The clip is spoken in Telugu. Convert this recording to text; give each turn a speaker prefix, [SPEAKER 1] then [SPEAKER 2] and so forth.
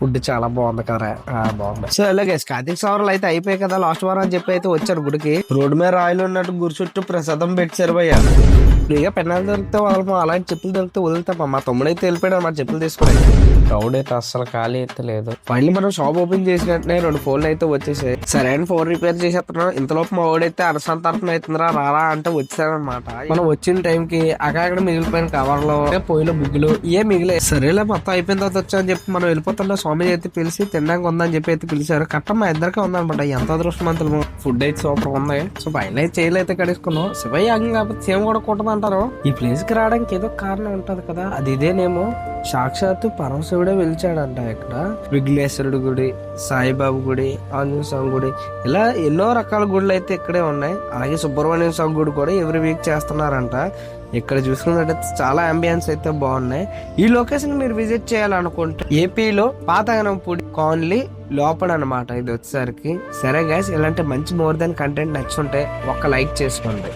[SPEAKER 1] ఫుడ్ చాలా బాగుంది కదా. బాగుంది. సో అలాగే కార్తీక సోమవారాలు అయితే అయిపోయాయి కదా, లాస్ట్ వారం అని చెప్పి అయితే వచ్చారు గుడికి. రోడ్డు మీద రాయలు ఉన్నట్టు గుడి చుట్టూ ప్రసాదం పెట్టారు భయ్య. ఫ్రీగా పెన్నాలు దొరికితే వదలమా, అలాంటి చెప్పులు దొరికితే వదులుతామా. మా తమ్ముడైతే వెళ్ళిపోయాడు మా చెప్పులు తీసుకుని. క్రౌడ్ అయితే అస్సలు ఖాళీ అయితే లేదు. ఫైనల్ మనం షాప్ ఓపెన్ చేసినట్టునే 2 ఫోన్లు అయితే వచ్చేసాయి. సరైన ఫోన్ రిపేర్ చేసేస్తున్నాం. ఇంతలోపు మా వాడైతే అరసంతర్పణ అవుతుందిరా రారా అంటే వచ్చారనమాట. మనం వచ్చిన టైం కి అక్కడ మిగిలిపోయిన కవర్లో పొయ్యిలో బుగ్గులు ఏ మిగిలే. సరేలే మొత్తం అయిపోయిన తర్వాత వచ్చా అని చెప్పి మనం వెళ్ళిపోతున్నా. స్వామి అయితే పిలిచి తినడానికి ఉందని చెప్పి అయితే పిలిచారు. కట్ట మా ఇద్దరికే ఉందనమాట. ఎంత అదృష్టవంతులు. ఫుడ్ అయితే సూపర్ ఉంది. సో పైన అయితే చేయలు అయితే కడుక్కున్నాం. శివయ్య ఆగం కాకపోతే సేమ్ కూడా కొట్టదంటారు. ఈ ప్లేస్ కి రావడానికి ఏదో కారణం ఉంటది కదా, అది ఇదేనేమో. సాక్షాత్తు పరమశివుడే వెలిచాడంట ఇక్కడ. విఘ్నేశ్వరుడి గుడి, సాయిబాబు గుడి, ఆంజనేయ స్వామి గుడి, ఇలా ఎన్నో రకాల గుడులు అయితే ఇక్కడే ఉన్నాయి. అలాగే సుబ్రహ్మణ్య స్వామి గుడి కూడా ఎవ్రీ వీక్ చేస్తున్నారంట. ఇక్కడ చూసుకున్నట్టయితే చాలా అంబియన్స్ అయితే బాగున్నాయి. ఈ లొకేషన్ మీరు విజిట్ చేయాలనుకుంటే ఏపీలో పాతగనంపూడి కాలనీ లోపల అనమాట ఇది వచ్చేసరికి. సరే గైస్, ఇలాంటి మంచి మోర్ దెన్ కంటెంట్ నచ్చుంటే ఒక్క లైక్ చేసుకోండి.